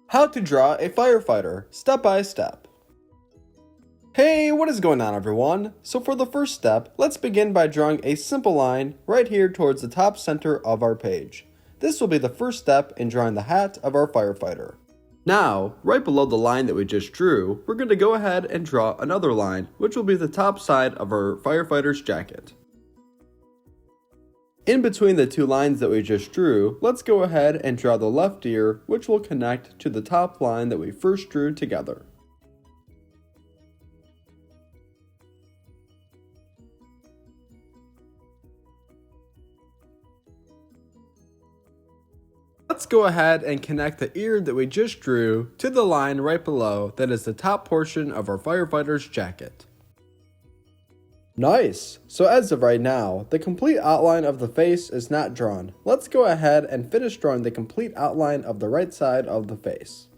How to draw a firefighter, step by step. Hey, what is going on everyone? So for the first step, let's begin by drawing a simple line right here towards the top center of our page. This will be the first step in drawing the hat of our firefighter. Now, right below the line that we just drew, we're going to go ahead and draw another line, which will be the top side of our firefighter's jacket. In between the two lines that we just drew, let's go ahead and draw the left ear, which will connect to the top line that we first drew together. Let's go ahead and connect the ear that we just drew to the line right below that is the top portion of our firefighter's jacket. Nice! So as of right now, the complete outline of the face is not drawn. Let's go ahead and finish drawing the complete outline of the right side of the face.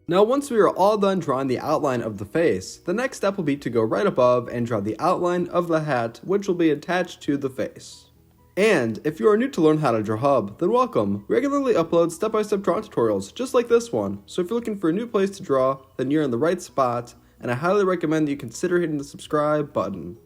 Now once we are all done drawing the outline of the face, the next step will be to go right above and draw the outline of the hat, which will be attached to the face. And if you are new to learn how to draw Hub, then welcome. We regularly upload step-by-step drawing tutorials just like this one, so if you're looking for a new place to draw, then you're in the right spot, and I highly recommend that you consider hitting the subscribe button.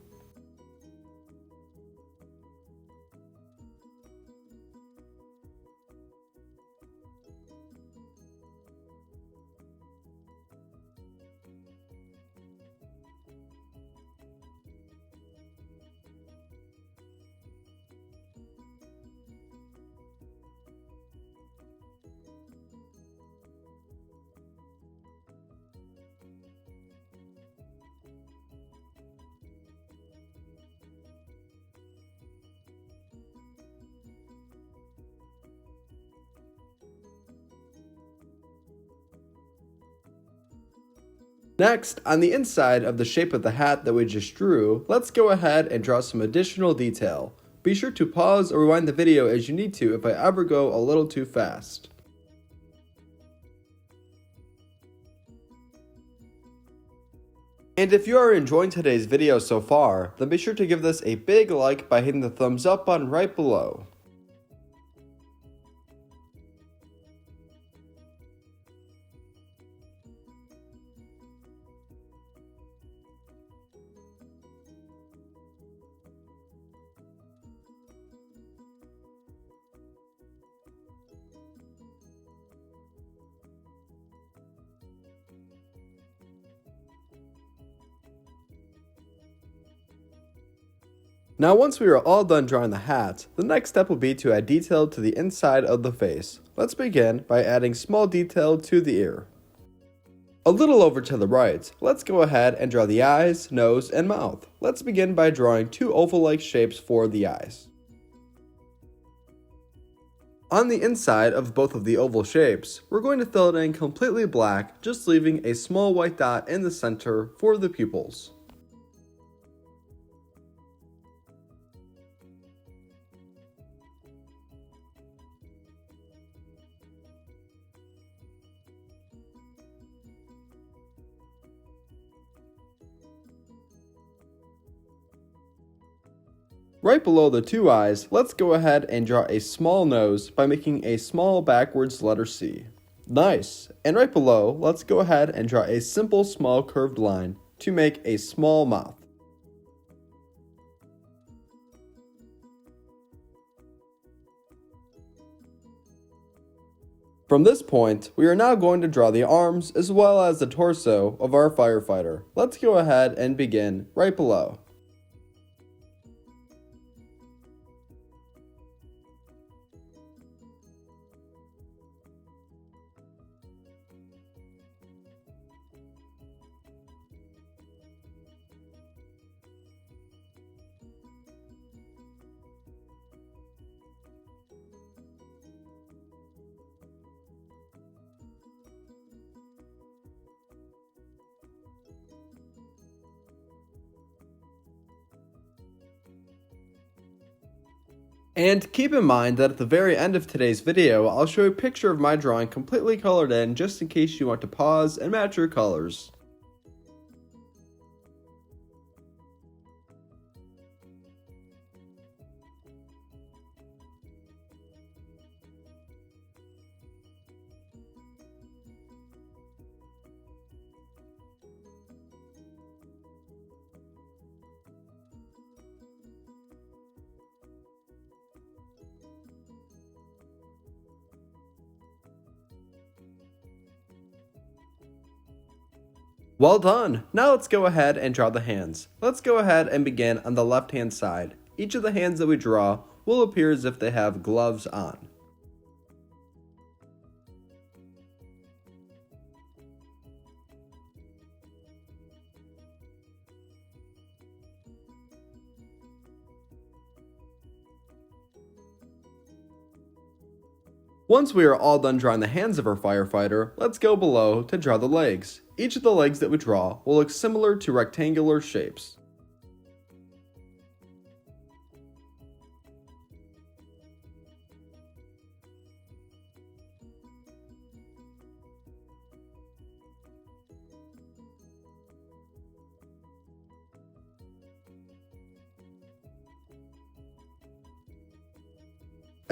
Next, on the inside of the shape of the hat that we just drew, let's go ahead and draw some additional detail. Be sure to pause or rewind the video as you need to if I ever go a little too fast. And if you are enjoying today's video so far, then be sure to give this a big like by hitting the thumbs up button right below. Now once we are all done drawing the hat, the next step will be to add detail to the inside of the face. Let's begin by adding small detail to the ear. A little over to the right, let's go ahead and draw the eyes, nose, and mouth. Let's begin by drawing two oval-like shapes for the eyes. On the inside of both of the oval shapes, we're going to fill it in completely black, just leaving a small white dot in the center for the pupils. Right below the two eyes, let's go ahead and draw a small nose by making a small backwards letter C. Nice! And right below, let's go ahead and draw a simple small curved line to make a small mouth. From this point, we are now going to draw the arms as well as the torso of our firefighter. Let's go ahead and begin right below. And keep in mind that at the very end of today's video, I'll show a picture of my drawing completely colored in just in case you want to pause and match your colors. Well done! Now let's go ahead and draw the hands. Let's go ahead and begin on the left hand side. Each of the hands that we draw will appear as if they have gloves on. Once we are all done drawing the hands of our firefighter, let's go below to draw the legs. Each of the legs that we draw will look similar to rectangular shapes.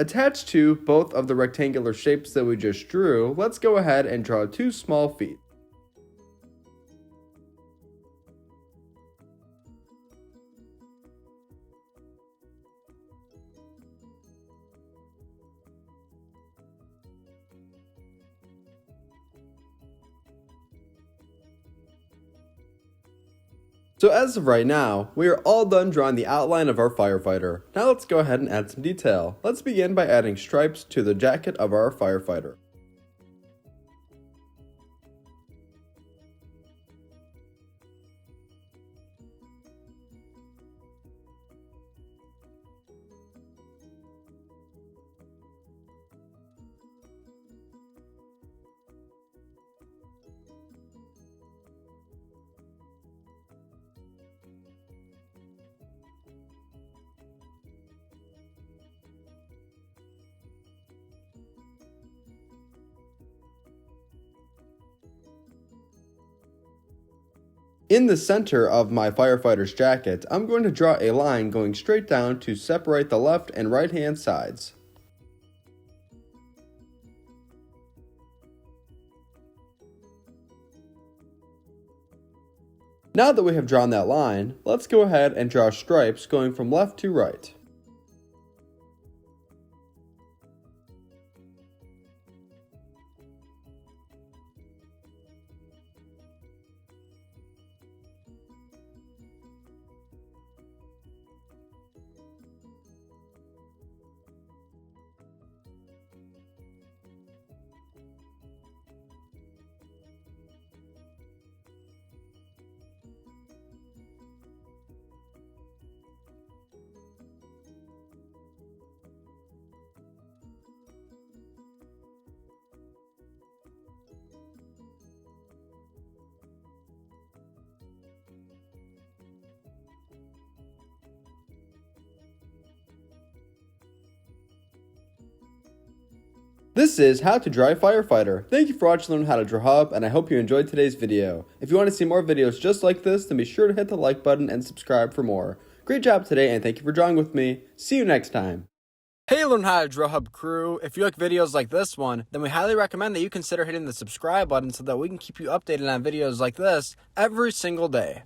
Attached to both of the rectangular shapes that we just drew, let's go ahead and draw two small feet. So as of right now, we are all done drawing the outline of our firefighter. Now let's go ahead and add some detail. Let's begin by adding stripes to the jacket of our firefighter. In the center of my firefighter's jacket, I'm going to draw a line going straight down to separate the left and right hand sides. Now that we have drawn that line, let's go ahead and draw stripes going from left to right. This is How to Draw a Firefighter. Thank you for watching Learn How to Draw Up, and I hope you enjoyed today's video. If you want to see more videos just like this, then be sure to hit the like button and subscribe for more. Great job today, and thank you for drawing with me. See you next time. Hey Learn How to Draw Hub crew, if you like videos like this one, then we highly recommend that you consider hitting the subscribe button so that we can keep you updated on videos like this every single day.